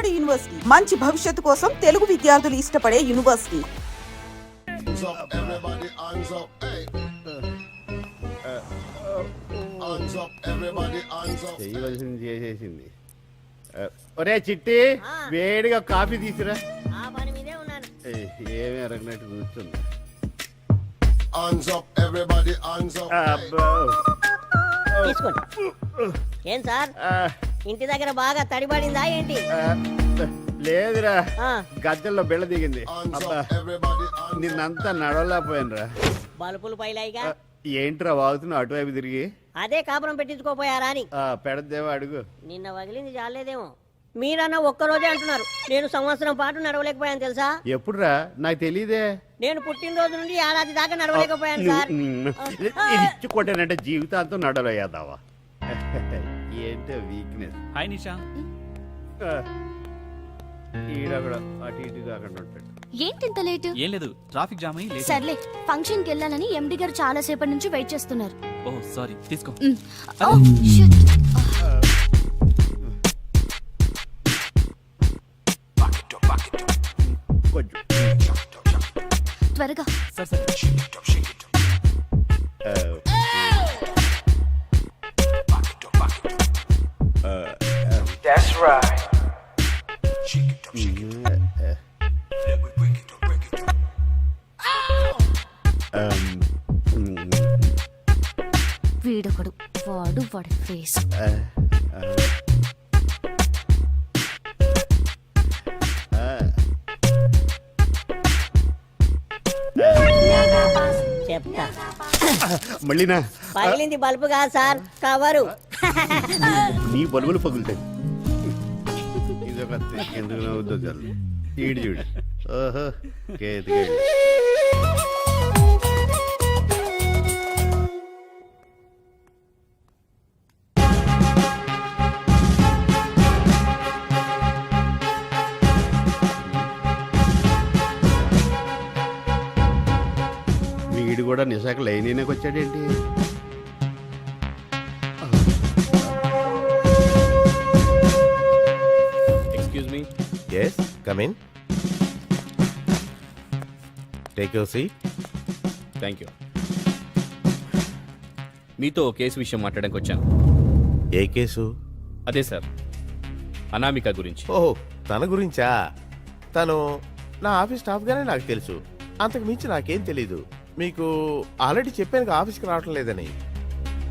నాడు యూనివర్సిటీ మంచి భవిష్యత్తు కోసం తెలుగు విద్యార్థులు ఇష్టపడే యూనివర్సిటీ. చేయవలసింది చేసేసింది. ఒరే చిట్టి, వేడిగా కాఫీ తీసురా. ఏమీ అరగనట్టు కూర్చుంది. ఏం సార్ ఇంటి దగ్గర బాగా తడిపడిందా ఏంటి? లేదురా, గద్దెల్లో బిళ్ళ దిగింది. అబ్బా, నిన్నంతా నడవలేకపోయానురా. బలుపులు పైలాయిగా ఏంట్రా వాగుతున్నావు అటువైపు తిరిగి? అదే కాపురం పెట్టించుకోపోయారా అని. పెడదేమో అడుగు. నిన్న వగిలింది చాలేదేమో. మీరన్నా ఒక్కరోజే అంటున్నారు, నేను సంవత్సరం పాటు నడవలేకపోయాను తెలుసా? ఎప్పుడురా? నాకు తెలియదే. నేను పుట్టినరోజు నుండి ఏడాది దాకా నడవలేకపోయాను సార్. ఇచ్చుకోటానంటే జీవితాంతం నడవలేదావా? ఏంటో వీక్నెస్. హాయ్ నిషా. ఈడ కూడా అటు ఇటు కాకుండా ఉంటాడు. ఏంటింత లేటు? ఏం లేదు, ట్రాఫిక్ జామ్ అయ్యి లేట్. సర్లే, ఫంక్షన్ కి వెళ్ళాలని ఎండి గారు చాలా సేపటి నుంచి వెయిట్ చేస్తున్నారు. ఓ సారీ, తీసుకో. ఓ, షిట్. కొంచెం త్వరగా. సరే సరే. That's right. వీడొకడు, వాడి ఫేస్. చెప్తా. మళ్ళీనా? పగిలింది బల్బు కాదు సార్, కవరు. నీ బలుబులు పగులుతాయి. ఇదొక ఎందుకు నవ్వుద్దో చాలు. ఈడు చూడు. ఓహో, కేతికేడు. వీడు కూడా నిశాఖ లైన్కి వచ్చాడేంటి? Excuse me. Yes, come in. Take your seat. Thank you. మీతో కేసు విషయం మాట్లాడడానికి వచ్చాను. ఏ కేసు? అదే సార్, అనామిక గురించి. ఓహో, తన గురించా? తను నా ఆఫీస్ స్టాఫ్గానే నాకు తెలుసు. అంతకు మించి నాకేం తెలీదు. మీకు ఆల్రెడీ చెప్పాను ఆఫీస్కి రావటం లేదని.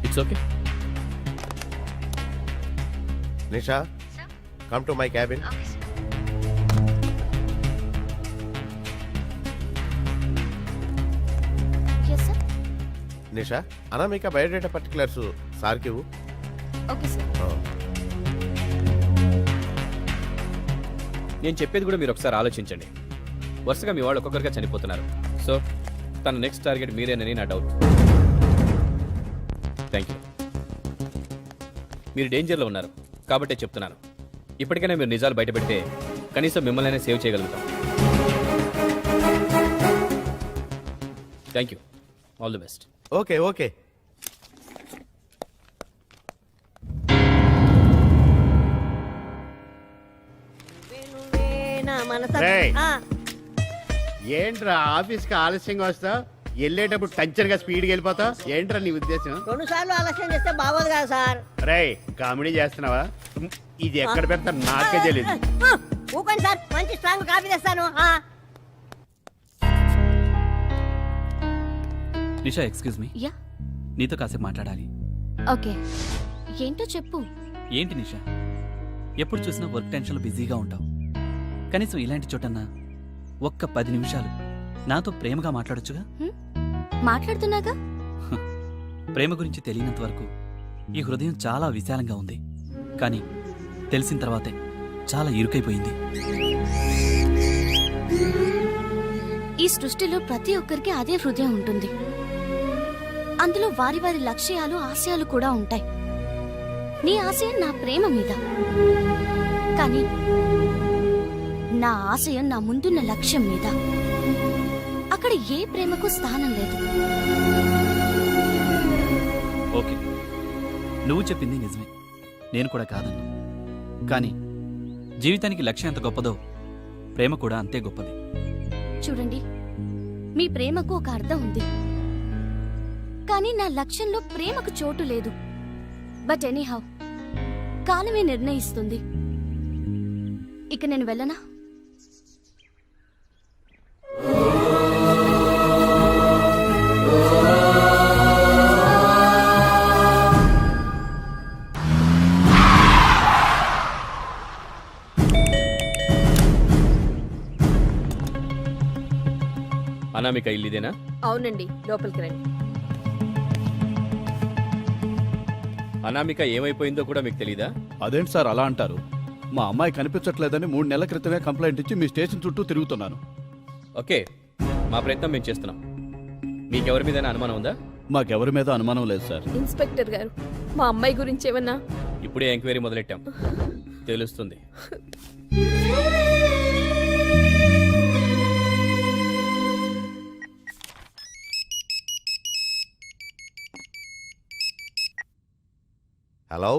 It's okay. Nisha, come to my cabin. Nisha, Anamika biodata particulars సార్కి ఇవ్వు. Okay sir. నేను చెప్పేది కూడా మీరు ఒకసారి ఆలోచించండి. వరుసగా మీ వాళ్ళు ఒక్కొక్కరిగా చనిపోతున్నారు. సో తన నెక్స్ట్ టార్గెట్ మీరేనని నా డౌట్. Thank you. మీరు డేంజర్లో ఉన్నారు కాబట్టే చెప్తున్నాను. ఇప్పటికైనా మీరు నిజాలు బయటపెడితే కనీసం మిమ్మల్ని సేవ్ చేయగలుగుతాం. Thank you. All the best. Okay okay. ఏంట్రా ఆఫీస్కి ఆలస్యంగా వస్తావు? వెళ్ళేటప్పుడు టంచర్గా స్పీడ్కి వెళ్ళిపోతావు? ఏంట్రా నీ ఉద్దేశం? 2 సార్లు ఆలస్యం చేస్తే బాగోదు కదా సార్. రే, కామెడీ చేస్తున్నావా? ఇది ఎక్కడ పెడతా నాకే తెలియదు. ఊకండి సార్, మంచి స్ట్రాంగ్ కాఫీ తెస్తాను. నిషా, ఎక్స్క్యూజ్ మీ. యా, నీతో కాసేపు మాట్లాడాలి. ఓకే. ఏంటో చెప్పు. ఏంటి నిషా, ఎప్పుడు చూసినా వర్క్ టెన్షన్లో బిజీగా ఉంటావు. కనీసం ఇలాంటి చోటన్నా ఒక్క 10 నిమిషాలు నాతో ప్రేమగా మాట్లాడొచ్చుగా? మాట్లాడుతున్నాగా. ప్రేమ గురించి తెలియనంత వరకు ఈ హృదయం చాలా విశాలంగా ఉంది. కానీ తెలిసిన తర్వాతే చాలా ఇరుకైపోయింది. ఈ సృష్టిలో ప్రతి ఒక్కరికి అదే హృదయం ఉంటుంది. అందులో వారి వారి లక్ష్యాలు, ఆశయాలు కూడా ఉంటాయి. నీ ఆశయం నా ప్రేమ మీద, కానీ నా ఆశయం నా ముందున్న లక్ష్యం మీద. అక్కడ ఏ ప్రేమకు స్థానం లేదు. ఓకే, నువ్వు చెప్పింది నిజమే, నేను కూడా కాదన్నా. కానీ జీవితానికి లక్ష్యం ఎంత గొప్పదో ప్రేమ కూడా అంతే గొప్పది. చూడండి, మీ ప్రేమకు ఒక అర్థం ఉంది, కానీ నా లక్ష్యంలో ప్రేమకు చోటు లేదు. బట్ ఎనీహౌ, కాలమే నిర్ణయిస్తుంది. ఇక నేను వెళ్ళనా? అనామిక ఇల్లుదేనా? అవునండి, లోపలికి రండి. అనామిక ఏమైపోయిందో కూడా మీకు తెలీదా? అదేంటి సార్ అలా అంటారు? మా అమ్మాయి కనిపించట్లేదని 3 నెలల క్రితమే కంప్లైంట్ ఇచ్చి మీ స్టేషన్ చుట్టూ తిరుగుతున్నాను. ఓకే, మా ప్రయత్నం మేము చేస్తున్నాం. మీకెవరి మీదైనా అనుమానం ఉందా? మాకెవరి మీద అనుమానం లేదు సార్. ఇన్స్పెక్టర్ గారు, మా అమ్మాయి గురించి ఏమన్నా? ఇప్పుడే ఎంక్వైరీ మొదలెట్టాం, తెలుస్తుంది. Hello,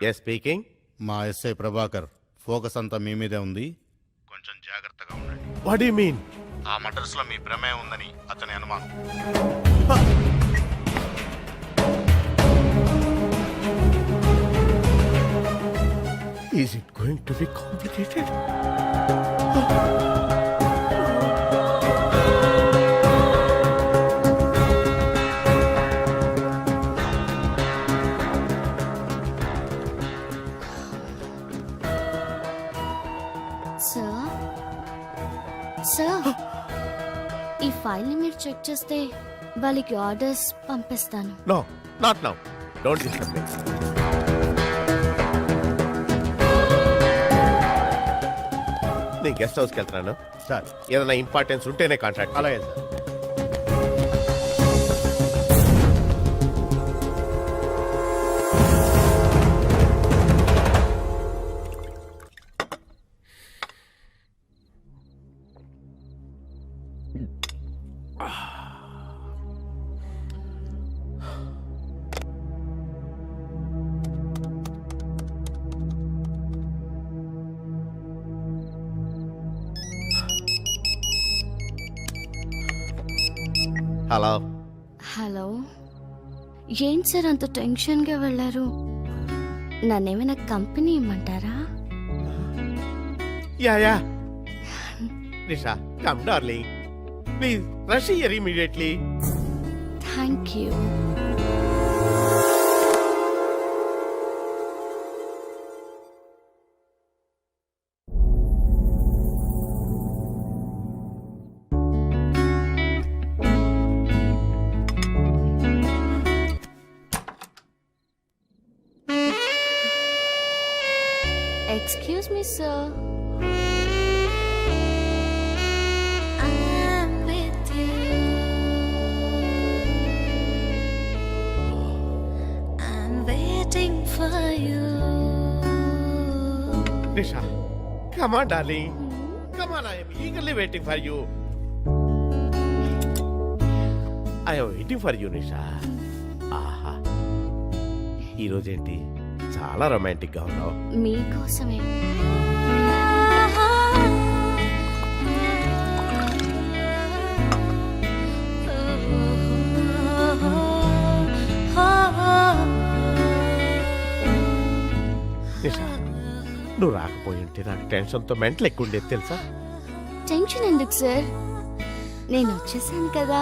yes speaking. మా ఎస్ఐ ప్రభాకర్ ఫోకస్ అంతా మీ మీదే ఉంది, కొంచెం జాగ్రత్తగా ఉండండి. What you mean? ఆ మర్డర్స్ లో మీ ప్రమేయం ఉందని అతని అనుమానం. Is it going to be complicated? Sir, ఈ ఫైల్ ని మీరు చెక్ చేస్తే వాళ్ళకి ఆర్డర్స్ పంపిస్తాను. No, not now. Don't disturb me. నేను గెస్ట్ హౌస్కి వెళ్తున్నాను సార్ ఏదైనా ఇంపార్టెన్స్ ఉంటేనే కాంటాక్ట్. అలాగే సార్. హలో. హలో, ఏంటి సార్ అంత టెన్షన్గా వెళ్ళారు? నన్నేమైనా కంపెనీ ఇమ్మంటారా? Yeah Nisha, come darling, please rush here immediately. Thank you. Excuse me, sir. I'm with you. I'm waiting for you. Nisha, come on, darling. Come on, I am eagerly waiting for you. I am waiting for you, Nisha. ఆహా, ఈరోజేంటి చాలా romantic గా ఉన్నావు. మీకోసమే. నిషా, నువ్వు రాకపోయి ఉంటే నాకు టెన్షన్తో mental ఎక్కువ ఉండేది తెలుసా? టెన్షన్ ఎందుకు సార్, నేను వచ్చేసాను కదా,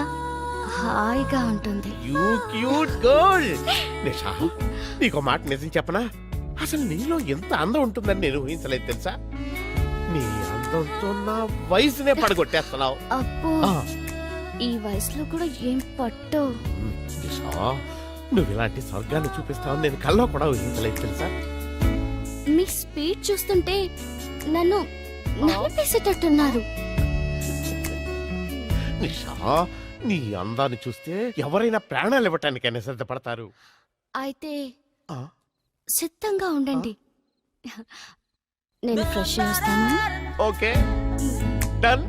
హాయిగా ఉంటుంది. You cute girl. నిషా, నీకు మాట నిజం చెప్పనా? అసలు నీలో ఎంత అందం ఉంటుందని నేను ఊహించలేదు తెలుసా? నీ అందంతో నా వయసునే పడగొట్టేస్తున్నావు. అబ్బో, ఈ వయసులో కూడా ఏం పట్టో. నిషా, నువ్వు ఇలాంటి స్వర్గాన్ని చూపిస్తావు నేను కల్లో కూడా ఊహించలేదు తెలుసా? మీ స్పీడ్ చూస్తుంటే నన్ను నలిపేసేటట్టున్నారు. నిషా, నీ అందాన్ని చూస్తే ఎవరైనా ప్రాణాలు ఇవ్వటానికైనా సిద్ధపడతారు. అయితే సిద్ధంగా ఉండండి, నేను ఫ్రెష్ చేస్తాను. Okay, done.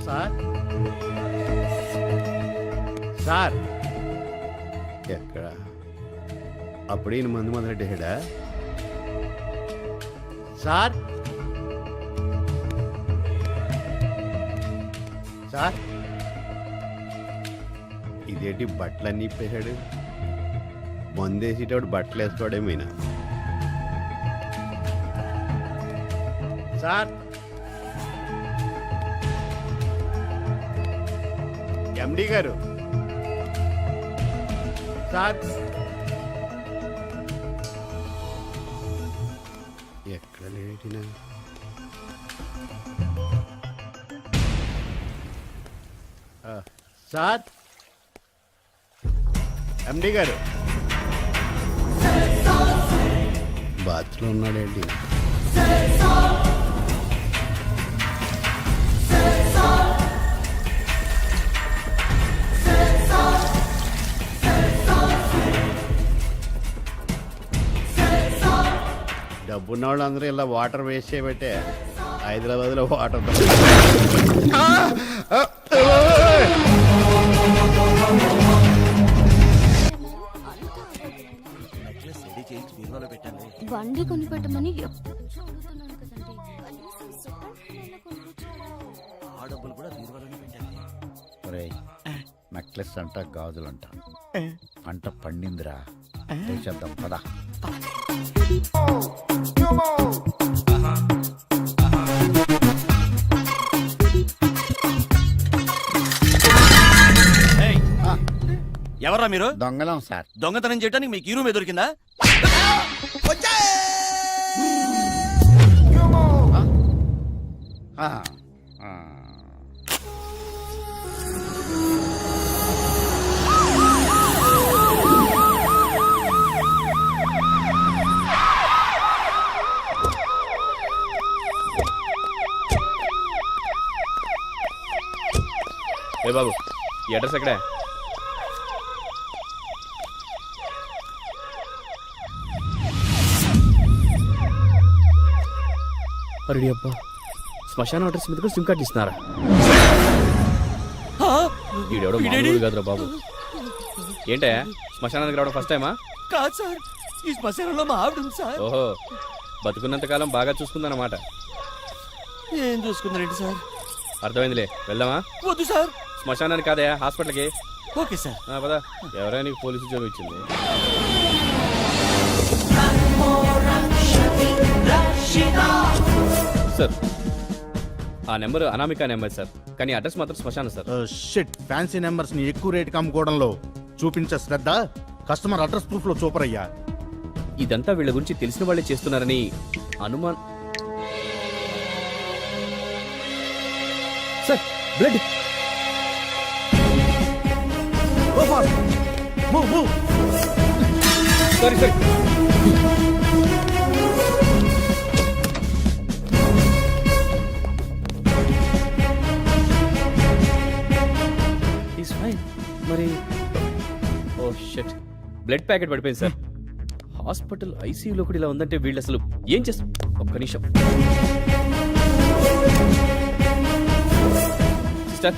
సార్ సార్ ఎక్కడ అప్పుడే ఈయన మందు మొదలెట్టేడా సార్ సార్ ఇదేంటి బట్టలన్నీ ఇప్పేశాడు మందేసేటప్పుడు బట్టలు వేసుకోవడమేనా సార్ ఎండి గారు సార్ ఎక్కడ లేటినా సార్ ఎండి గారు బాత్రూమ్ ఉన్నాడేంటి డబ్బున్న వాళ్ళందరూ ఇలా వాటర్ వేస్ట్ చేయబట్టే హైదరాబాద్లో వాటర్ బండి కొనిపెట్టమని ఎప్పుడు అడుగుతున్నాను కదండి. కనీసం సెకండ్ హ్యాండ్ కొనిపించారా? నెక్లెస్ అంట గాజులంట పంట పండిందిరా చేద్దాం పదా ఎవరా మీరు? దొంగలం సార్. దొంగతనం చేయడానికి మీకు ఈ రూమ్ దొరికిందా? ఏ బాబు, ఈ అడ్రస్ ఎక్కడే? అరే అబ్బా, శ్మశాన అడ్రస్ మీద కూడా సిమ్ కార్డ్ ఇస్తున్నారా? ఈడెవడో మామూలు కాదురా బాబు. ఏంటే శ్మశానానికి రావడం ఫస్ట్ టైమా? కాదు సార్, ఈ శ్మశానంలో మా ఆవిడ ఉంది సార్. ఓహో, బతుకున్నంతకాలం బాగా చూసుకుందన్నమాట. ఏం చూసుకుందండి సార్? అర్థమైందిలే, వెళ్దామా? వద్దు సార్. శ్మశానానికి కాదయా, హాస్పిటల్కి. Okay sir. పదా, ఎవరైనా నీకు పోలీసు ఉద్యోగం ఇచ్చింది? సార్, ఆ నెంబర్ అనామికా నెంబర్ సార్, కానీ అడ్రస్ మాత్రం శ్మశానం సార్. షిట్, ఫ్యాన్సీ నెంబర్స్ ని ఎక్కువ రేటుకి అమ్ముకోవడంలో చూపించే శ్రద్ధ కస్టమర్ అడ్రస్ ప్రూఫ్ లో చూపరయ్యా. ఇదంతా వీళ్ళ గురించి తెలిసిన వాళ్ళే చేస్తున్నారని అనుమానం. Sir, blood. Sorry sorry. మరి ఓ షిట్, బ్లడ్ ప్యాకెట్ పడిపోయింది సార్. హాస్పిటల్ ఐసీయూలో కూడా ఇలా ఉందంటే వీళ్ళు అసలు ఏం చేస్తారు? ఒక్క నిమిషం సిస్టర్,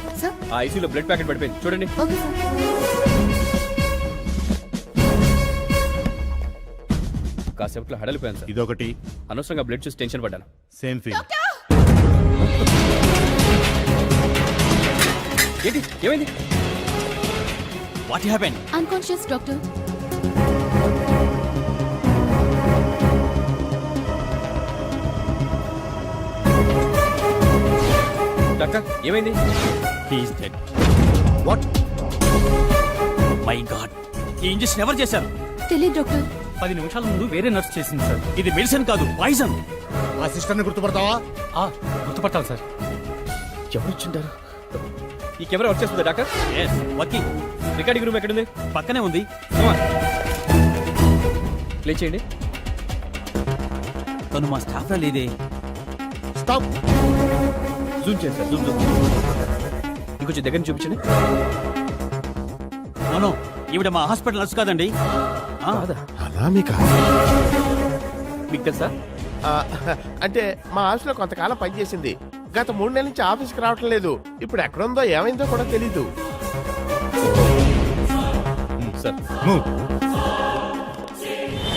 ఆ ఐసీయూలో బ్లడ్ ప్యాకెట్ పడిపోయింది, చూడండి. కాసేపట్లో హడలిపోయాను సార్. ఇదొకటి. అనవసరంగా బ్లడ్ చూసి టెన్షన్ పడ్డాను. Same feel. ఏంటి, ఏమైంది? What happen? Unconscious doctor. Doctor, ఏమైంది? He is dead. What? My god, ఈ ఇంజెక్షన్ ఎవరు చేశారు? తెలియదు డాక్టర్. 10 నిమిషాల ముందు వేరే నర్స్ చేసింది సార్. ఇది మెడిసిన్ కాదు, పాయిజన్. ఆ సిస్టర్ ని గుర్తుపడతావా? గుర్తుపట్టాలి సార్. ఎవరు వచ్చింటారు? ఈ కెమెరా వర్క్ చేస్తుందా డాక్టర్? వర్కింగ్. రికార్డింగ్ రూమ్ ఎక్కడుంది? పక్కనే ఉంది. ప్లే చేయండి. తను మా స్టాఫ్ లేదే. స్టాప్. జూమ్ చేయండి సార్, జూమ్. ఇంకొంచెం దగ్గర నుంచి చూపించండి. నో, ఈవిడ మా హాస్పిటల్ నర్స్ కాదండి. కాదా? అనామిక మీకు తెలుసా? అంటే మా ఆఫీస్లో కొంతకాలం పనిచేసింది. గత 3 నెలల నుంచి ఆఫీస్కి రావటం లేదు. ఇప్పుడు ఎక్కడుందో ఏమైందో కూడా తెలీదు. Sir move.